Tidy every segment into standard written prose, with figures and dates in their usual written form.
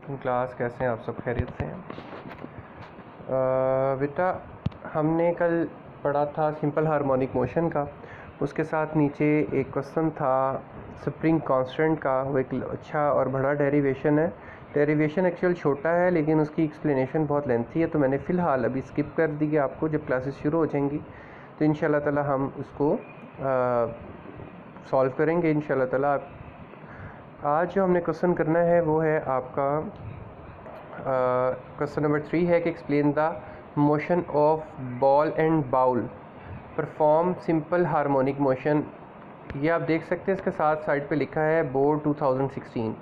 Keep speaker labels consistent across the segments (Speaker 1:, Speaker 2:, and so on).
Speaker 1: Class कैसे हैं आप सब? खैरियत से हैं? बेटा हमने कल पढ़ा था सिंपल हार्मोनिक मोशन का, उसके साथ नीचे एक क्वेश्चन था स्प्रिंग कांस्टेंट का। वो एक अच्छा और बड़ा डेरिवेशन है। डेरिवेशन एक्चुअल छोटा है लेकिन उसकी एक्सप्लेनेशन बहुत लेंथी है, तो मैंने फ़िलहाल अभी स्किप कर दी है। आपको जब क्लासेस शुरू हो जाएंगी तो इंशाल्लाह ताला हम उसको सॉल्व करेंगे इंशाल्लाह ताला। आज जो हमने क्वेश्चन करना है वो है आपका क्वेश्चन नंबर 3 है कि explain the motion of ball and bowl perform simple harmonic motion. ये आप देख सकते हैं, इसके साथ साइड पे लिखा है बोर्ड 2016।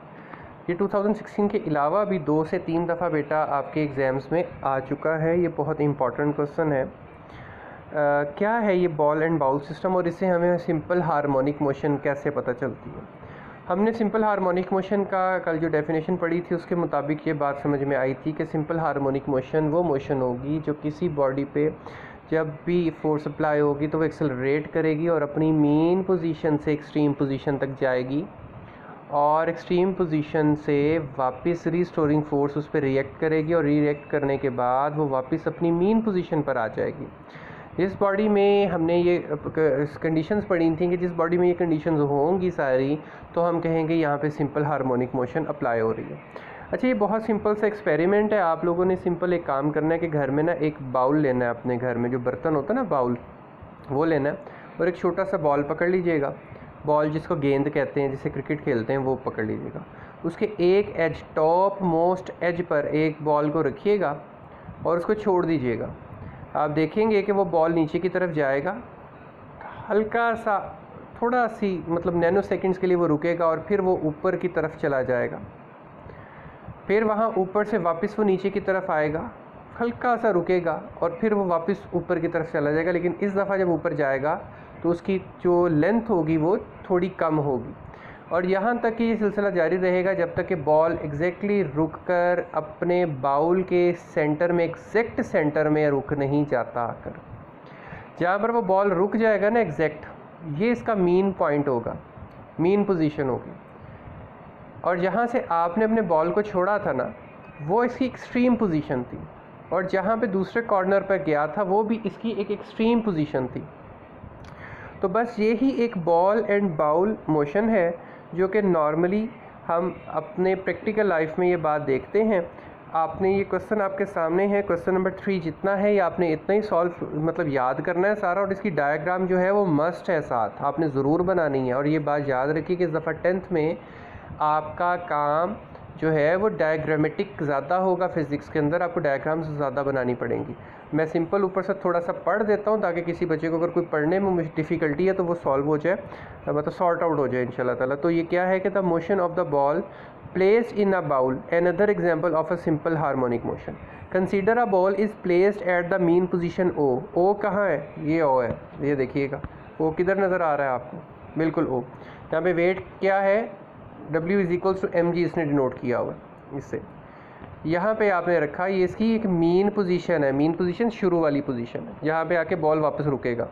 Speaker 1: ये 2016 के अलावा भी 2 से 3 दफ़ा बेटा आपके एग्ज़ाम्स में आ चुका है। ये बहुत इंपॉर्टेंट क्वेश्चन है। क्या है ये बॉल एंड बाउल सिस्टम और इससे हमें सिंपल हार्मोनिक मोशन कैसे पता चलती है? हमने सिंपल हार्मोनिक मोशन का कल जो डेफिनेशन पढ़ी थी उसके मुताबिक ये बात समझ में आई थी कि सिंपल हार्मोनिक मोशन वो मोशन होगी जो किसी बॉडी पे जब भी फोर्स अप्लाई होगी तो वो एक्सेलरेट करेगी और अपनी मेन पोजीशन से एक्सट्रीम पोजीशन तक जाएगी, और एक्सट्रीम पोजीशन से वापस रीस्टोरिंग फोर्स उस पर रिएक्ट करेगी और रिएक्ट करने के बाद वो वापस अपनी मेन पोजीशन पर आ जाएगी। जिस बॉडी में हमने ये कंडीशंस पढ़ी थी कि जिस बॉडी में ये कंडीशंस होंगी सारी, तो हम कहेंगे यहाँ पे सिंपल हार्मोनिक मोशन अप्लाई हो रही है। अच्छा, ये बहुत सिंपल सा एक्सपेरिमेंट है। आप लोगों ने सिंपल एक काम करना है कि घर में ना एक बाउल लेना है, अपने घर में जो बर्तन होता है ना बाउल, वो लेना है और एक छोटा सा बॉल पकड़ लीजिएगा। बॉल जिसको गेंद कहते हैं, जिसे क्रिकेट खेलते हैं, वो पकड़ लीजिएगा। उसके एक as, top most as per एक बॉल को रखिएगा और उसको छोड़ दीजिएगा। आप देखेंगे कि वो बॉल नीचे की तरफ जाएगा, हल्का सा थोड़ा सी मतलब नैनो सेकंड्स के लिए वो रुकेगा और फिर वो ऊपर की तरफ चला जाएगा। फिर वहाँ ऊपर से वापस वो नीचे की तरफ आएगा, हल्का सा रुकेगा और फिर वो वापस ऊपर की तरफ चला जाएगा। लेकिन इस दफ़ा जब ऊपर जाएगा तो उसकी जो लेंथ होगी वो थोड़ी कम होगी, और यहाँ तक कि ये सिलसिला जारी रहेगा जब तक कि बॉल एग्जैक्टली रुक कर अपने बाउल के सेंटर में, एग्जैक्ट सेंटर में रुक नहीं जाता आकर। जहाँ पर वो बॉल रुक जाएगा ना एग्जैक्ट, ये इसका मीन पॉइंट होगा, मीन पोजीशन होगी। और जहाँ से आपने अपने बॉल को छोड़ा था ना, वो इसकी एक्सट्रीम पोजीशन थी, और जहाँ पे दूसरे कॉर्नर पर गया था वो भी इसकी एक एक्सट्रीम पोजीशन थी। तो बस ये ही एक बॉल एंड बाउल मोशन है जो कि नॉर्मली हम अपने प्रैक्टिकल लाइफ में ये बात देखते हैं। आपने ये क्वेश्चन आपके सामने है, क्वेश्चन नंबर 3 जितना है ये आपने इतना ही सॉल्व मतलब याद करना है सारा, और इसकी डायग्राम जो है वो मस्ट है, साथ आपने ज़रूर बनानी है। और ये बात याद रखिए कि इस दफ़ा 10th में आपका काम जो है वो डायग्रामेटिक ज़्यादा होगा। फिज़िक्स के अंदर आपको डायग्राम्स ज़्यादा बनानी पड़ेंगी। मैं सिंपल ऊपर से थोड़ा सा पढ़ देता हूँ ताकि किसी बच्चे को अगर कोई पढ़ने में डिफ़िकल्टी है तो वो सॉल्व हो जाए, मतलब सॉर्ट आउट हो जाए इंशाल्लाह ताला। तो ये क्या है कि the motion of the ball placed in a bowl, another example of a simple harmonic motion. Consider a ball is placed at the mean position O. O कहाँ है? ये ओ है, ये देखिएगा। ओ किधर नज़र आ रहा है आपको? बिल्कुल ओ। यहाँ पे वेट क्या है? W = mg इसने डिनोट किया हुआ इससे। यहाँ पे आपने रखा, ये इसकी एक मीन पोजीशन है। मीन पोजीशन शुरू वाली पोजीशन है, यहाँ पे आके बॉल वापस रुकेगा।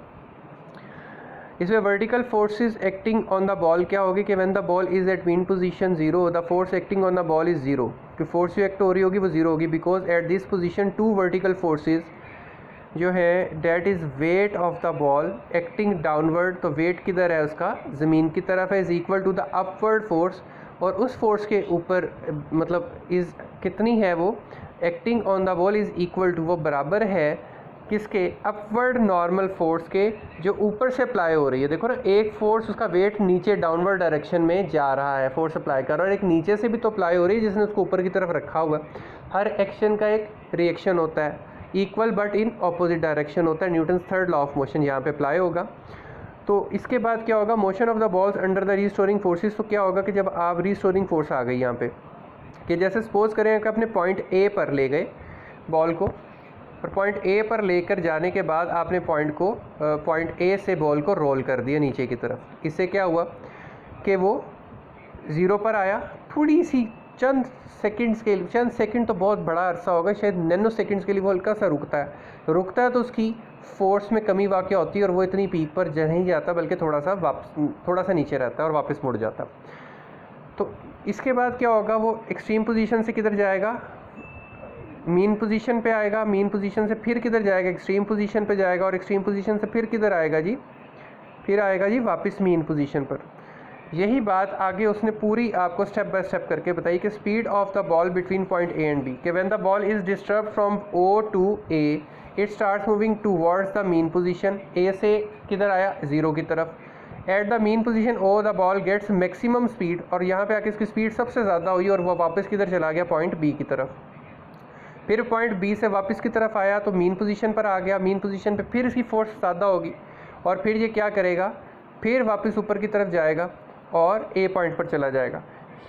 Speaker 1: इसमें vertical forces acting on the ball क्या होगी कि when the ball is at mean position 0, the force acting on the ball is 0। कि फोर्स जो एक्ट हो रही होगी वो 0 होगी, because at this position 2 vertical forces जो है that is weight of the ball acting downward. तो वेट किधर है उसका? ज़मीन की तरफ है। Is equal to the upward force, और उस फोर्स के ऊपर मतलब इज़ कितनी है वो acting on the ball is equal to, वो बराबर है किसके? अपवर्ड नॉर्मल फोर्स के, जो ऊपर से अप्लाई हो रही है। देखो ना, एक फोर्स उसका वेट नीचे डाउनवर्ड डायरेक्शन में जा रहा है, फोर्स अप्लाई कर रहा है, और एक नीचे से भी तो अप्लाई हो रही है जिसने उसको ऊपर की तरफ रखा हुआ है। हर एक्शन का एक रिएक्शन होता है, equal but in opposite direction होता है। Newton's third law of motion यहाँ पे अप्लाई होगा। तो इसके बाद क्या होगा? Motion of the balls under the restoring forces. तो क्या होगा कि जब आप रीस्टोरिंग फोर्स आ गई यहाँ पे, कि जैसे सपोज करें कि अपने पॉइंट ए पर ले गए बॉल को, और पॉइंट ए पर लेकर जाने के बाद आपने पॉइंट ए से बॉल को रोल कर दिया नीचे की तरफ। इससे क्या हुआ कि वो 0 पर आया, थोड़ी सी चंद सेकंड्स के लिए, चंद सेकंड तो बहुत बड़ा अरसा होगा, शायद नैनो सेकंड्स के लिए वो हल्का सा रुकता है तो उसकी फोर्स में कमी वाक़ होती है और वो इतनी पीक पर नहीं जाता, बल्कि थोड़ा सा नीचे रहता है और वापस मुड़ जाता। तो इसके बाद क्या होगा, वो एक्सट्रीम पोजीशन से किधर जाएगा, मीन पोजीशन पे आएगा, मीन पोजीशन से फिर किधर जाएगा, एक्सट्रीम पोजीशन पे जाएगा, और एक्सट्रीम पोजीशन से फिर किधर आएगा जी, फिर आएगा जी वापस मीन पोजीशन पर। यही बात आगे उसने पूरी आपको स्टेप बाय स्टेप करके बताई कि speed of the ball between point A and B, कि when the ball is disturb from O to A it starts moving towards the mean position. A से किधर आया, ज़ीरो की तरफ। At the mean position O the ball gets maximum speed, और यहाँ पे आके इसकी स्पीड सबसे ज़्यादा हुई और वह वापस किधर चला गया, पॉइंट बी की तरफ। फिर पॉइंट बी से वापस की तरफ आया तो मीन पोजीशन पर आ गया, मीन पोजीशन पे फिर इसकी फोर्स ज़्यादा होगी और फिर ये क्या करेगा, फिर वापस ऊपर की तरफ जाएगा और ए पॉइंट पर चला जाएगा,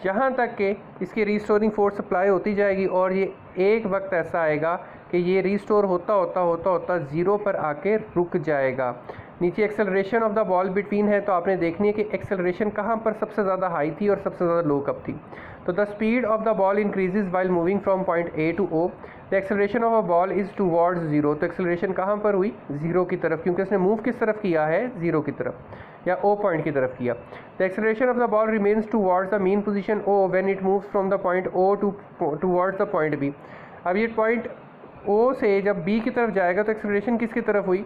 Speaker 1: यहाँ तक कि इसकी रीस्टोरिंग फोर्स अप्लाई होती जाएगी और ये एक वक्त ऐसा आएगा कि ये रीस्टोर होता होता होता होता ज़ीरो पर आके रुक जाएगा। नीचे acceleration of the ball between है, तो आपने देखनी है कि एक्सेलरेशन कहाँ पर सबसे ज़्यादा हाई थी और सबसे ज़्यादा लो कब थी। तो the speed of the ball increases while moving from point A to O, the acceleration of a ball is towards zero. तो एक्सेलरेशन कहाँ पर हुई, ज़ीरो की तरफ, क्योंकि उसने मूव किस तरफ किया है, ज़ीरो की तरफ या ओ पॉइंट की तरफ किया। The acceleration of the ball remains towards the mean position O when it moves from the point O towards the point B. अब ये पॉइंट ओ से जब बी की तरफ जाएगा तो एक्सेलरेशन किसकी तरफ हुई,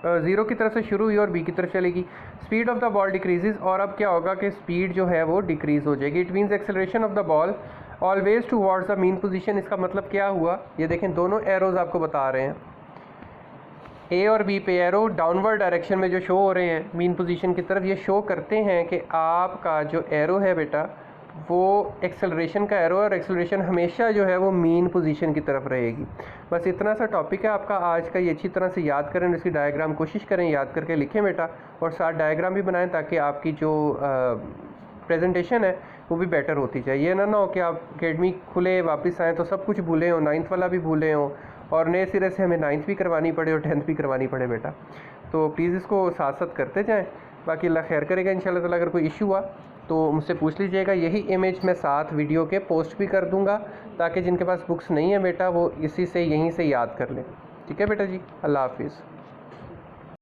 Speaker 1: ज़ीरो की तरफ से शुरू हुई और बी की तरफ चलेगी। Speed of the ball decreases, और अब क्या होगा कि स्पीड जो है वो डिक्रीज़ हो जाएगी। It means acceleration of the ball always towards the mean position. इसका मतलब क्या हुआ, ये देखें दोनों एरोज़ आपको बता रहे हैं, ए और बी पे एरो डाउनवर्ड डायरेक्शन में जो शो हो रहे हैं मीन पोजीशन की तरफ, ये शो करते हैं कि आपका जो एरो है बेटा वो एक्सेलरेशन का एरो है और एक्सेलरेशन हमेशा जो है वो मीन पोजीशन की तरफ रहेगी। बस इतना सा टॉपिक है आपका आज का, ये अच्छी तरह से याद करें, इसकी डायग्राम कोशिश करें याद करके लिखें बेटा, और साथ डायग्राम भी बनाएं ताकि आपकी जो प्रेजेंटेशन है वो भी बेटर होती जाए। ये ना हो कि आप अकेडमी खुले वापस आएँ तो सब कुछ भूले हो, 9th वाला भी भूले हो और नए सिरे से हमें 9th भी करवानी पड़े और 10th भी करवानी पड़े बेटा। तो प्लीज़ इसको साथ साथ करते जाएँ, बाकी अल्लाह खैर करेगा इंशाल्लाह ताला। अगर कोई इशू हुआ तो मुझसे पूछ लीजिएगा, यही इमेज मैं साथ वीडियो के पोस्ट भी कर दूंगा ताकि जिनके पास बुक्स नहीं है बेटा वो इसी से यहीं से याद कर लें। ठीक है बेटा जी, अल्लाह हाफिज़।